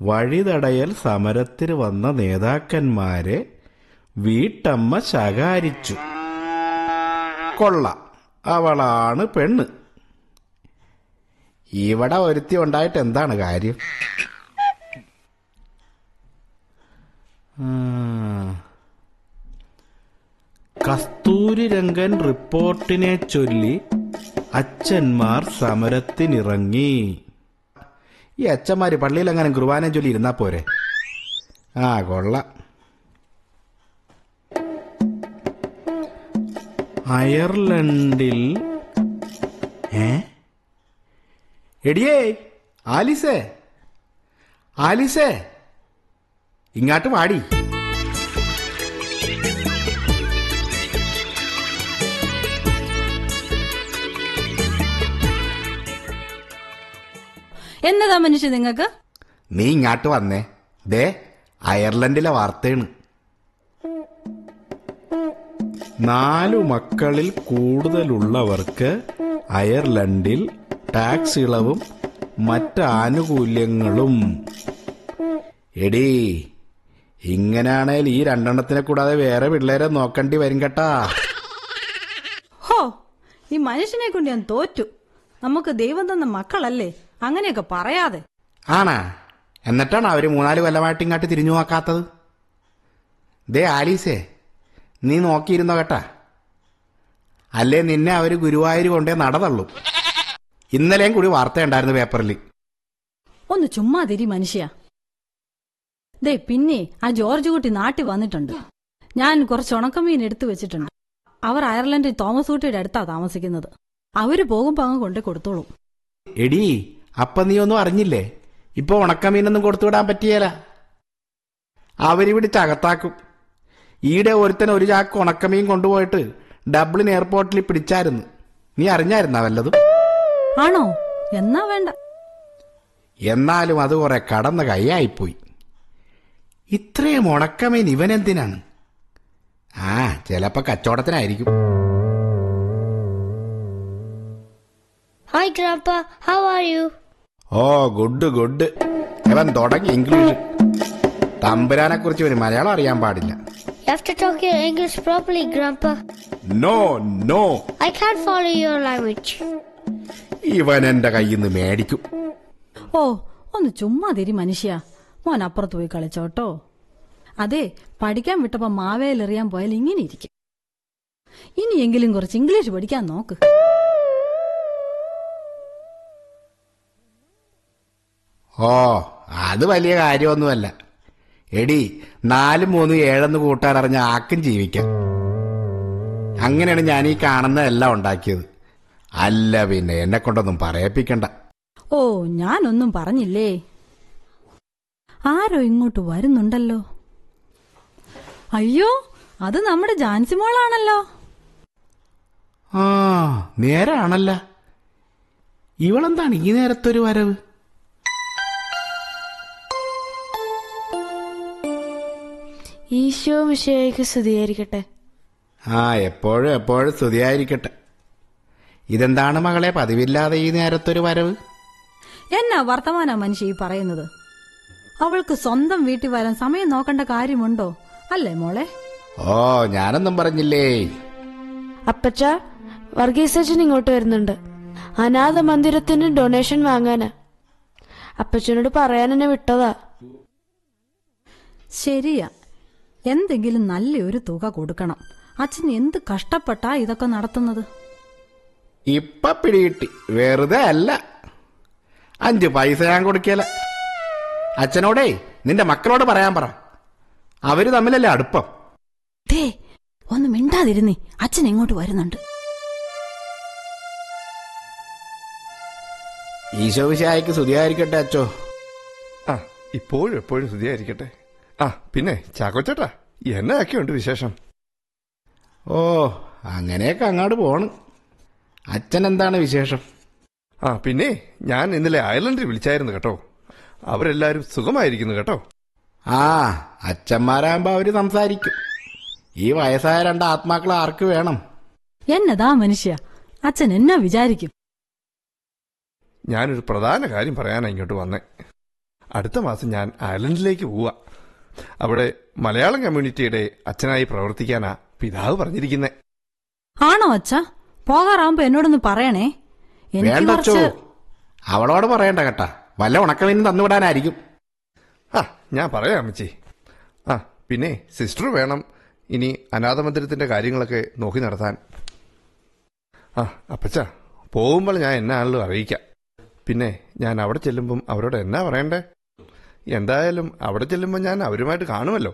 വഴിതടയൽ സമരത്തിന് വന്ന നേതാക്കന്മാരെ വീട്ടമ്മ ശകാരിച്ചു. കൊള്ളാം, അവളാണ് പെണ്ണ്. ഇവിടെ ഒരുത്തി ഉണ്ടായിട്ട് എന്താണ് കാര്യം? കസ്തൂരിരംഗൻ റിപ്പോർട്ടിനെ ചൊല്ലി അച്ഛന്മാർ സമരത്തിനിറങ്ങി. ഈ അച്ഛന്മാര് പള്ളിയിൽ അങ്ങനെ കുർബാന ചൊല്ലി ഇരുന്നാ പോരെ? കൊള്ളാം. അയർലൻഡിൽ എടിയേ ആലിസേ, ആലിസേ ഇങ്ങാട്ട് വാടി. എന്നതാ മനുഷ്യ നിങ്ങൾക്ക്? നീ ഇങ്ങാട്ട് വന്നേ. ദേ അയർലൻഡിലെ വാർത്തയാണ്. 4 മക്കളിൽ കൂടുതലുള്ളവർക്ക് അയർലൻഡിൽ ടാക്സ് ഇളവും മറ്റ് ആനുകൂല്യങ്ങളും. എടീ, ഇങ്ങനാണേൽ ഈ 2 കൂടാതെ വേറെ പിള്ളേരെ നോക്കേണ്ടി വരും കേട്ടാ. ഹോ, ഈ മനുഷ്യനെ കൊണ്ട് ഞാൻ തോറ്റു. നമുക്ക് ദൈവം തന്ന മക്കളല്ലേ, അങ്ങനെയൊക്കെ പറയാതെ. ആണാ? എന്നിട്ടാണ് അവര് 3-4 കൊല്ലമായിട്ട് ഇങ്ങോട്ട് തിരിഞ്ഞു നോക്കാത്തത്. ദേ ആലീസേ, നീ നോക്കിയിരുന്നോ കേട്ടാ, അല്ലേ നിന്നെ അവര് ഗുരുവായൂർ കൊണ്ടേ നടതള്ളൂ. ഇന്നലെയും കൂടി വാർത്തയുണ്ടായിരുന്നു പേപ്പറിൽ. ഒന്ന് ചുമ്മാ തിരി മനുഷ്യ. ദേ പിന്നെ ആ ജോർജ് കുട്ടി നാട്ടിൽ വന്നിട്ടുണ്ട്. ഞാൻ കുറച്ച് ഉണക്കമീൻ എടുത്തു വെച്ചിട്ടുണ്ട്. അവർ അയർലൻഡിൽ തോമസ് കുട്ടിയുടെ അടുത്താ താമസിക്കുന്നത്. അവര് പോകുമ്പോ അങ്ങ് കൊണ്ടേ കൊടുത്തോളൂ. എടീ, അപ്പൊ നീ ഒന്നും അറിഞ്ഞില്ലേ? ഇപ്പൊ ഉണക്കമീനൊന്നും കൊടുത്തുവിടാൻ പറ്റിയേല. അവര് പിടിച്ച് അകത്താക്കും. ഈടെ ഒരുത്തൻ 1 ചാക്ക് ഉണക്കമീൻ കൊണ്ടുപോയിട്ട് ഡബ്ലിൻ എയർപോർട്ടിൽ പിടിച്ചായിരുന്നു. നീ അറിഞ്ഞായിരുന്നാ വല്ലതും? ആണോ? എന്നാ വേണ്ട. എന്നാലും അത് കുറെ കടന്ന കൈയായിപ്പോയി. ഇത്രയും ഉണക്കമീൻ ഇവനെന്തിനാണ്? ചിലപ്പോ കച്ചവടത്തിനായിരിക്കും. Hi grandpa, how are you? Good good. ഇവൻ തുടങ്ങി ഇംഗ്ലീഷ്. തമ്പുരാനെ കുറിച്ച് ഒരു മലയാളം അറിയാൻ പാടില്ല. You have to talk your English properly, Grandpa. No, no. I can't follow your language. ഇവൻ എന്റെ കയ്യിൽ നിന്ന് മേടിക്കും. ഒന്ന് ചുമ്മാ തിരി മനുഷ്യ. മോൻ അപ്പുറത്ത് പോയി കളിച്ചോട്ടോ. അതെ, പഠിക്കാൻ വിട്ടപ്പോ മാവേലെറിയാൻ പോയാൽ ഇങ്ങനെ ഇരിക്കും. ഇനിയെങ്കിലും കുറച്ച് ഇംഗ്ലീഷ് പഠിക്കാൻ നോക്ക്. അത് വലിയ കാര്യമൊന്നുമല്ല. എടി, 4, 3, 7 കൂട്ടാനറിഞ്ഞ ആക്കും ജീവിക്കാം. അങ്ങനെയാണ് ഞാൻ ഈ കാണുന്നതെല്ലാം ഉണ്ടാക്കിയത്. അല്ല പിന്നെ എന്നെ കൊണ്ടൊന്നും പറയിപ്പിക്കണ്ട. ഞാനൊന്നും പറഞ്ഞില്ലേ. ആരോ ഇങ്ങോട്ട് വരുന്നുണ്ടല്ലോ. അയ്യോ, അത് നമ്മുടെ ജാൻസി മോളാണല്ലോ. നേരാണല്ല. ഇവളെന്താണ് ഈ നേരത്തൊരു വരവ്? ഈശോ മിശിഹായ്ക്ക് സ്തുതിയായിരിക്കട്ടെ. എപ്പോഴും സ്തുതിയായിരിക്കട്ടെ. ഇതെന്താണ് മകളെ പതിവില്ലാതെ ഈ നേരത്തൊരു വരവ്? എന്നാ വർത്തമാന മനുഷ്യ ഈ പറയുന്നത്? അവൾക്ക് സ്വന്തം വീട്ടിൽ വരാൻ സമയം നോക്കേണ്ട കാര്യമുണ്ടോ? അല്ലേ മോളെ? ഞാനൊന്നും പറഞ്ഞില്ലേ. അപ്പച്ച, വർഗീസച്ചൻ ഇങ്ങോട്ട് വരുന്നുണ്ട്. അനാഥ മന്ദിരത്തിന് ഡൊണേഷൻ വാങ്ങാനാ. അപ്പച്ചനോട് പറയാൻ എന്നെ വിട്ടതാ. ശരിയാ, എന്തെങ്കിലും നല്ലൊരു തുക കൊടുക്കണം. അച്ഛൻ എന്ത് കഷ്ടപ്പെട്ടാ ഇതൊക്കെ നടത്തുന്നത്. ഇപ്പൊ പിടികിട്ടി. വെറുതെ അല്ല. 5 പൈസ ഞാൻ കൊടുക്കല. അച്ഛനോടേ നിന്റെ മക്കളോട് പറയാൻ പറ. അവര് തമ്മിലല്ലേ അടുപ്പം. ഒന്ന് മിണ്ടാതിരുന്നേ, അച്ഛൻ എങ്ങോട്ട് വരുന്നുണ്ട്. ഈശോ മിശിഹായ്ക്ക് സ്തുതിയായിരിക്കട്ടെ അച്ചോ. ഇപ്പോഴും സ്തുതിയായിരിക്കട്ടെ. പിന്നെ ചാക്കോച്ചേട്ടാ, എന്നൊക്കെയുണ്ട് വിശേഷം? അങ്ങനെയൊക്കെ അങ്ങോട്ട് പോണ്. അച്ഛൻ എന്താണ് വിശേഷം? പിന്നെ ഞാൻ ഇന്നലെ അയർലൻഡിൽ വിളിച്ചായിരുന്നു കേട്ടോ. അവരെല്ലാരും സുഖമായിരിക്കുന്നു കേട്ടോ. അച്ഛന്മാരാകുമ്പോ അവര് സംസാരിക്കും. ഈ വയസ്സായ 2 ആത്മാക്കൾ ആർക്ക് വേണം? എന്നതാ മനുഷ്യ, അച്ഛൻ എന്നാ വിചാരിക്കും? ഞാനൊരു പ്രധാന കാര്യം പറയാനാണ് ഇങ്ങോട്ട് വന്നേ. അടുത്ത മാസം ഞാൻ അയർലൻഡിലേക്ക് പോവാ. അവിടെ മലയാളം കമ്മ്യൂണിറ്റിയുടെ അച്ഛനായി പ്രവർത്തിക്കാനാ പിതാവ് പറഞ്ഞിരിക്കുന്നേ. ആണോ അച്ഛാ? പോകാറാവുമ്പോ എന്നോടൊന്ന് പറയണേ. എനിക്ക് വേണ്ടച്ചോ, കുറച്ച് അവളോട് പറയണ്ട കേട്ടാ. വല്ല ഉണക്കമീനും തന്നുവിടാനായിരിക്കും. ആ, ഞാൻ പറയാം അമ്മച്ചി. ആ, പിന്നെ സിസ്റ്റർ വേണം ഇനി അനാഥമന്ദിരത്തിന്റെ കാര്യങ്ങളൊക്കെ നോക്കി നടത്താൻ. ആ അപ്പച്ച, പോകുമ്പോൾ ഞാൻ എന്നാണല്ലോ അറിയിക്കാം. പിന്നെ ഞാൻ അവിടെ ചെല്ലുമ്പം അവരോട് എന്നാ പറയണ്ടേ? എന്തായാലും അവിടെ ചെല്ലുമ്പോൾ ഞാൻ അവരുമായിട്ട് കാണുമല്ലോ.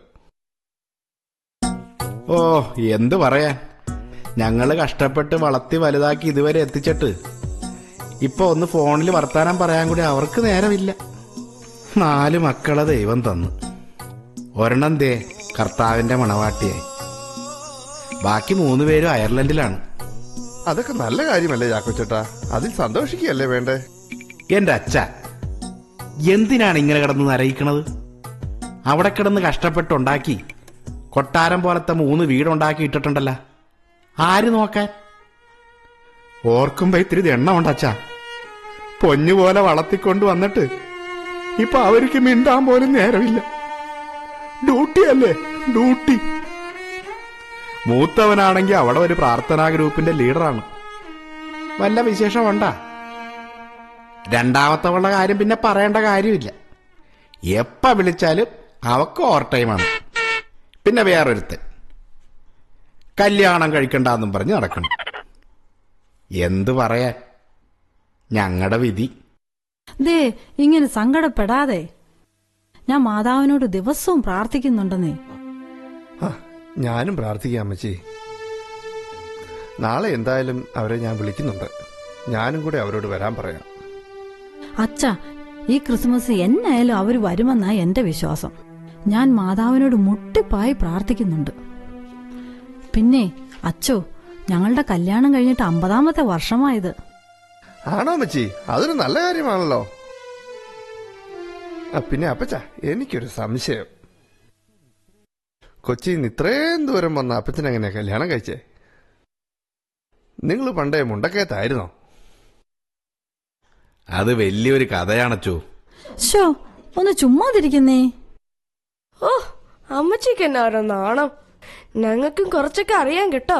ഓ, എന്തു പറയാൻ. ഞങ്ങള് കഷ്ടപ്പെട്ട് വളർത്തി വലുതാക്കി ഇതുവരെ എത്തിച്ചിട്ട് ഇപ്പൊ ഒന്ന് ഫോണിൽ വർത്താനം പറയാൻ കൂടി അവർക്ക് നേരമില്ല. 4 മക്കളെ ദൈവം തന്നു. ഒരെണ്ണം ദേ കർത്താവിന്റെ മണവാട്ടിയായി. ബാക്കി 3 പേരും അയർലൻഡിലാണ്. അതൊക്കെ നല്ല കാര്യമല്ലേ ചാക്കോച്ചേട്ടാ? അതിൽ സന്തോഷിക്കുകയല്ലേ വേണ്ടേ? എന്റെ അച്ഛ, എന്തിനാണ് ഇങ്ങനെ കിടന്ന് നരയിക്കണത്? അവിടെ കിടന്ന് കഷ്ടപ്പെട്ടുണ്ടാക്കി കൊട്ടാരം പോലത്തെ 3 വീടുണ്ടാക്കി ഇട്ടിട്ടുണ്ടല്ലോ. ആര് നോക്കാൻ? ഓർക്കുമ്പോ ഇത്തിരി എണ്ണമുണ്ട് അച്ഛാ. പൊന്നുപോലെ വളർത്തിക്കൊണ്ട് വന്നിട്ട് ഇപ്പൊ അവർക്ക് മിണ്ടാൻ പോലും നേരമില്ല. ഡ്യൂട്ടി അല്ലേ, ഡ്യൂട്ടി. മൂത്തവനാണെങ്കിൽ അവിടെ ഒരു പ്രാർത്ഥനാ ഗ്രൂപ്പിന്റെ ലീഡറാണ്. വല്ല വിശേഷമുണ്ടാ? രണ്ടാമത്തവളുടെ കാര്യം പിന്നെ പറയേണ്ട കാര്യമില്ല. എപ്പ വിളിച്ചാലും അവക്ക് ഓവർ ടൈമാണ്. പിന്നെ വേറൊരുത്തൻ കല്യാണം കഴിക്കണ്ടെന്നും പറഞ്ഞ് നടക്കണം. എന്തു പറയാൻ, ഞങ്ങളുടെ വിധി. ദേ ഇങ്ങനെ സങ്കടപ്പെടാതെ. ഞാൻ മാതാവിനോട് ദിവസവും പ്രാർത്ഥിക്കുന്നുണ്ടെന്നേ. ആ, ഞാനും പ്രാർത്ഥിക്കാം അമ്മച്ചി. നാളെ എന്തായാലും അവരെ ഞാൻ വിളിക്കുന്നുണ്ട്. ഞാനും കൂടെ അവരോട് വരാൻ പറയാം. അച്ഛാ, ഈ ക്രിസ്മസ് എന്നായാലും അവര് വരുമെന്നാ എന്റെ വിശ്വാസം. ഞാൻ മാതാവിനോട് മുട്ടിപ്പായി പ്രാർത്ഥിക്കുന്നുണ്ട്. പിന്നെ അച്ചോ, ഞങ്ങളുടെ കല്യാണം കഴിഞ്ഞിട്ട് 50ാമത്തെ വർഷമായത്. ആണോ അമ്മച്ചി? അതൊരു നല്ല കാര്യമാണല്ലോ. പിന്നെ അപ്പച്ച, എനിക്കൊരു സംശയം. കൊച്ചിയിൽ ഇത്രയും ദൂരം വന്ന അപ്പച്ചനെങ്ങനെ കല്യാണം കഴിച്ചേ? നിങ്ങൾ പണ്ടേ മുണ്ടക്കയത്തായിരുന്നോ? അത് വലിയൊരു കഥയാണച്ചോ. ഷോ, ഒന്ന് ചുമ്മാതിരിക്കുന്നേ. ഓ, അമ്മച്ചിക്ക് എന്നാ ഓരോ നാണം. ഞങ്ങൾക്കും കുറച്ചൊക്കെ അറിയാൻ കേട്ടോ.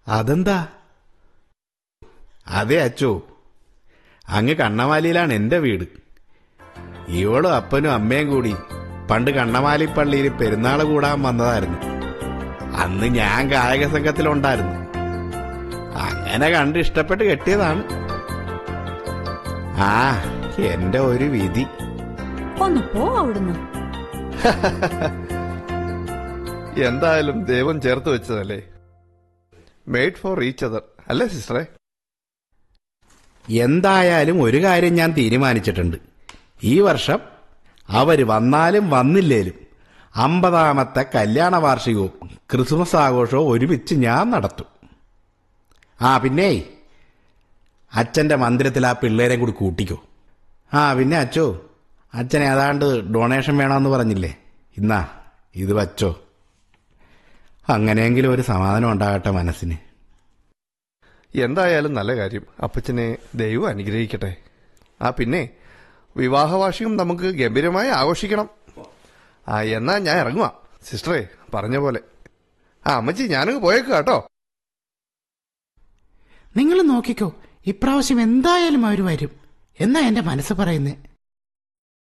അതെന്താ? അതെ അച്ചോ, അങ്ങ് കണ്ണമാലിയിലാണ് എന്റെ വീട്. ഇവളും അപ്പനും അമ്മയും കൂടി പണ്ട് കണ്ണമാലി പള്ളിയിൽ പെരുന്നാൾ കൂടാൻ വന്നതായിരുന്നു. അന്ന് ഞാൻ ഗായക സംഘത്തിലുണ്ടായിരുന്നു. അങ്ങനെ കണ്ട് ഇഷ്ടപ്പെട്ട് കെട്ടിയതാണ്. ആ, എന്റെ ഒരു വിധി. ഒന്ന് പോ അവിടുന്ന്. എന്തായാലും ദൈവം ചേർത്ത് വെച്ചതല്ലേ. മെയ്ഡ് ഫോർ ഈച്ച് അതർ അല്ലേ സിസ്റ്ററെ? എന്തായാലും ഒരു കാര്യം ഞാൻ തീരുമാനിച്ചിട്ടുണ്ട്. ഈ വർഷം അവര് വന്നാലും വന്നില്ലേലും 50ാമത്തെ കല്യാണ വാർഷികവും ക്രിസ്മസ് ആഘോഷവും ഒരുമിച്ച് ഞാൻ നടത്തും. ആ പിന്നെ അച്ഛന്റെ മന്ദിരത്തിൽ ആ പിള്ളേരെ കൂടി കൂട്ടിക്കോ. ആ പിന്നെ അച്ചോ, അച്ഛൻ ഏതാണ്ട് ഡൊണേഷൻ വേണമെന്ന് പറഞ്ഞില്ലേ? ഇന്നാ ഇത് വച്ചോ. അങ്ങനെയെങ്കിലും ഒരു സമാധാനം ഉണ്ടാകട്ടെ മനസ്സിന്. എന്തായാലും നല്ല കാര്യം. അപ്പച്ചനെ ദൈവം അനുഗ്രഹിക്കട്ടെ. ആ പിന്നെ വിവാഹവാർഷികം നമുക്ക് ഗംഭീരമായി ആഘോഷിക്കണം. ആ, എന്നാ ഞാൻ ഇറങ്ങുവാ സിസ്റ്ററെ, പറഞ്ഞ പോലെ. ആ അമ്മച്ചി, ഞാനങ്ങ് പോയേക്കുക കേട്ടോ. നിങ്ങൾ നോക്കിക്കോ, ഇപ്രാവശ്യം എന്തായാലും അവർ വരും എന്നാ എന്റെ മനസ്സ് പറയുന്നേ.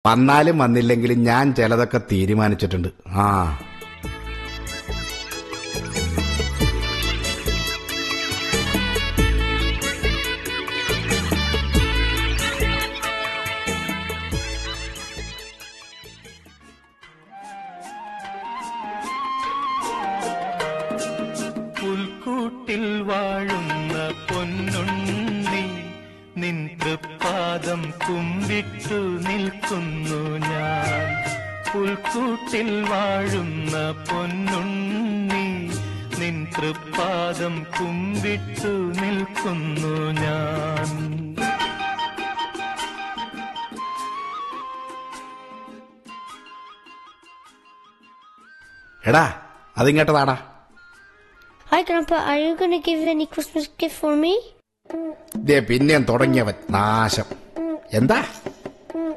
വന്നാലും വന്നില്ലെങ്കിലും ഞാൻ ചിലതൊക്കെ തീരുമാനിച്ചിട്ടുണ്ട്. ആ, പുൽക്കൂട്ടിൽ വാഴുന്ന പൊന്നുണ്ണി, നിൻ തൃപ്പാദം കുമ്പിട്ടു നിൽക്കുന്നു ഞാൻ. പുൽക്കൂട്ടിൽ വാഴുന്ന പൊന്നുണ്ണി, നിൻ തൃപ്പാദം കുമ്പിട്ടു നിൽക്കുന്നു ഞാൻ. എടാ അതിങ്ങോട്ടതാടാ. Hi, Grandpa. Are you going to give any Christmas gift for me? ദേ പിന്നെയും തുടങ്ങിയവൻ നാശം. എന്താ?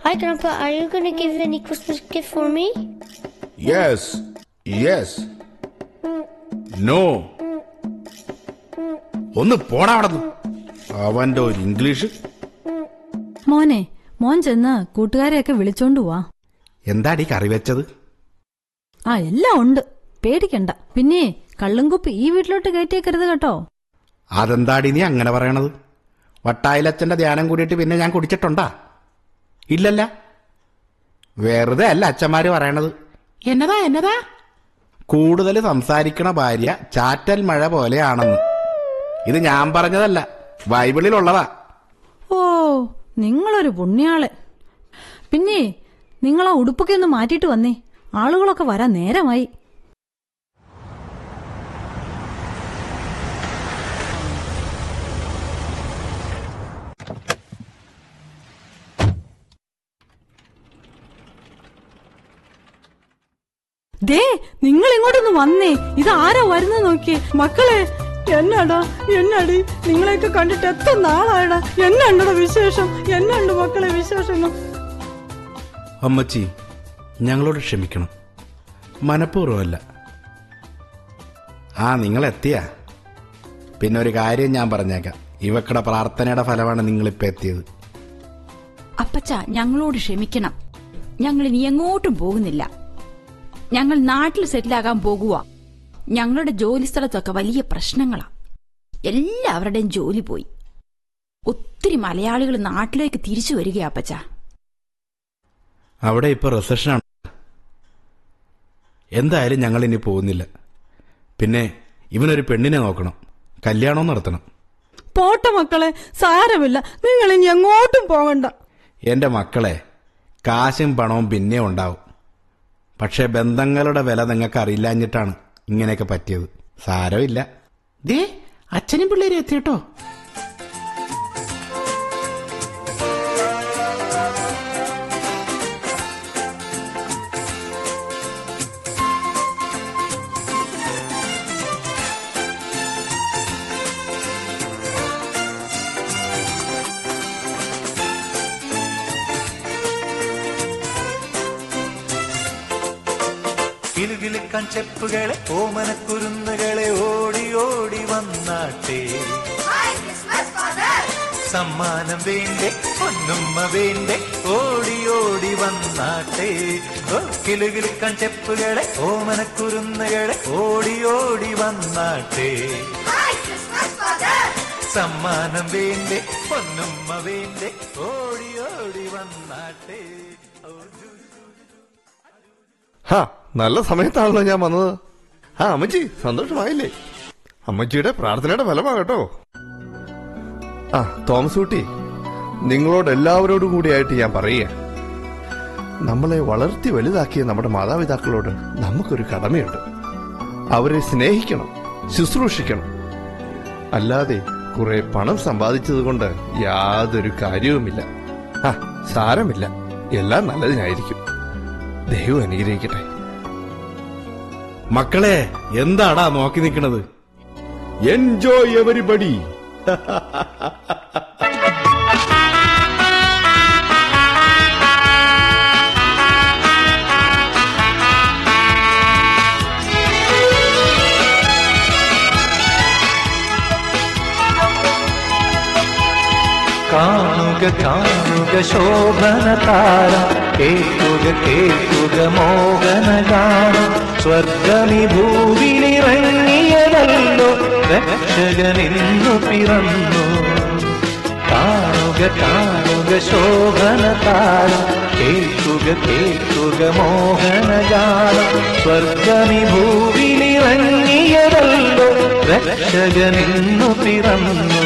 Hi, Grandpa. Are you going to give any Christmas gift for me? Yes no. ഒന്ന് പോണാവടന്ന്. അവന്റെ ഒരു ഇംഗ്ലീഷ്. മോനെ, മോൻ ചെന്ന് കൂട്ടുകാരെയൊക്കെ വിളിച്ചോണ്ട് പോവാ. എന്താടി കറി വെച്ചത്? എല്ലാം ഉണ്ട്, പേടിക്കണ്ട. പിന്നെ കള്ളുംകുപ്പി ഈ വീട്ടിലോട്ട് കയറ്റിയേക്കരുത് കേട്ടോ. അതെന്താടി നീ അങ്ങനെ പറയണത്? വട്ടായിലച്ഛന്റെ ധ്യാനം കൂടിയിട്ട് പിന്നെ ഞാൻ കുടിച്ചിട്ടുണ്ടാ? ഇല്ലല്ല. വെറുതെ അല്ല അച്ഛന്മാര് പറയണത്. എന്നതാ കൂടുതൽ സംസാരിക്കണ ഭാര്യ ചാറ്റൽ മഴ പോലെയാണെന്ന്. ഇത് ഞാൻ പറഞ്ഞതല്ല, ബൈബിളിലുള്ളതാ. ഓ, നിങ്ങളൊരു പുണ്യാള്. പിന്നെ നിങ്ങൾ ആ ഉടുപ്പൊക്കെ ഒന്ന് മാറ്റിയിട്ട് വന്നേ, ആളുകളൊക്കെ വരാൻ നേരമായി. ദേ, നിങ്ങൾ ഇങ്ങോട്ടൊന്ന് വന്നേ. ഇത് ആരാ വരുന്നത് നോക്കിയേ. മക്കളെ, എന്നാടി നിങ്ങളെയൊക്കെ കണ്ടിട്ട് എത്ര നാളായടാ. എന്നാണ്ടോ വിശേഷം? എന്നാണ്ട് മക്കളെ വിശേഷങ്ങൾ? അമ്മച്ചി, ഞങ്ങളോട് ക്ഷമിക്കണം, മനഃപൂർവ്വമല്ല. നിങ്ങൾ എത്തിയ പിന്നെ ഒരു കാര്യം ഞാൻ പറഞ്ഞേക്കാം. ഇവക്കടെ പ്രാർത്ഥനയുടെ ഫലമാണ് നിങ്ങളിപ്പോ എത്തിയത്. അപ്പച്ച, ഞങ്ങളോട് ക്ഷമിക്കണം. ഞങ്ങൾ ഇനി എങ്ങോട്ടും പോകുന്നില്ല. ഞങ്ങൾ നാട്ടിൽ സെറ്റിലാകാൻ പോകുക. ഞങ്ങളുടെ ജോലി സ്ഥലത്തൊക്കെ വലിയ പ്രശ്നങ്ങളാ. എല്ലാവരുടെയും ജോലി പോയി. ഒത്തിരി മലയാളികൾ നാട്ടിലേക്ക് തിരിച്ചു വരികയാ അപ്പച്ച. അവിടെ ഇപ്പൊ റിസഷനാണ്. എന്തായാലും ഞങ്ങൾ ഇനി പോകുന്നില്ല. പിന്നെ ഇവനൊരു പെണ്ണിനെ നോക്കണം, കല്യാണം നടത്തണം. പോട്ടെ മക്കളെ, സാരമില്ല. നിങ്ങൾ ഇനി എങ്ങോട്ടും പോകണ്ട. എന്റെ മക്കളെ, കാശും പണവും പിന്നെ ഉണ്ടാവും. പക്ഷെ ബന്ധങ്ങളുടെ വില നിങ്ങൾക്ക് അറിയില്ലാഞ്ഞിട്ടാണ് ഇങ്ങനെയൊക്കെ പറ്റിയത്. സാരമില്ല. ദേ, അച്ഛനും പിള്ളേരും എത്തിട്ടോ. കിലുകിലുക്കാൻ ചെപ്പുകളെ ഓമനക്കുരുന്നുകളെ ഓടി ഓടി വന്നാട്ടെ. സമ്മാനം വേണ്ടേ, പൊന്നുമ്മ വേണ്ടേ, ഓടി ഓടി വന്നാട്ടെ. കിലുകിലുക്കാൻ ചെപ്പുകളെ ഓമനക്കുരുന്നുകളെ ഓടി ഓടി വന്നാട്ടെ. സമ്മാനം വേണ്ടേ, പൊന്നുമ്മ വേണ്ടേ, ഓടി ഓടി വന്നാട്ടെ. നല്ല സമയത്താണല്ലോ ഞാൻ വന്നത്. അമ്മച്ചി സന്തോഷമായില്ലേ? അമ്മച്ചിയുടെ പ്രാർത്ഥനയുടെ ഫലമാകട്ടോ. തോമസ് കുട്ടി, നിങ്ങളോട് എല്ലാവരോടും കൂടിയായിട്ട് ഞാൻ പറയുക, നമ്മളെ വളർത്തി വലുതാക്കിയ നമ്മുടെ മാതാപിതാക്കളോട് നമുക്കൊരു കടമയുണ്ട്. അവരെ സ്നേഹിക്കണം, ശുശ്രൂഷിക്കണം. അല്ലാതെ കുറെ പണം സമ്പാദിച്ചത് കൊണ്ട് യാതൊരു കാര്യവുമില്ല. സാരമില്ല, എല്ലാം നല്ലതിനായിരിക്കും. ദൈവം അനുഗ്രഹിക്കട്ടെ. മക്കളെ, എന്താടാ നോക്കി നിൽക്കണത്? Enjoy everybody. കാണുക കാണുക ശോഭന താരം, കേൾക്കുക കേൾക്കുക മോഹനഗാനം. സ്വർഗമി ഭൂവിലിറങ്ങിയതല്ലോ, രക്ഷകനിന്നു പിറന്നു. കാണുക കാണുക ശോഭന താരം, കേൾക്കുക കേൾക്കുക മോഹനഗാനം. സ്വർഗമി ഭൂവിലിറങ്ങിയതല്ലോ, രക്ഷകനിന്നു പിറന്നു.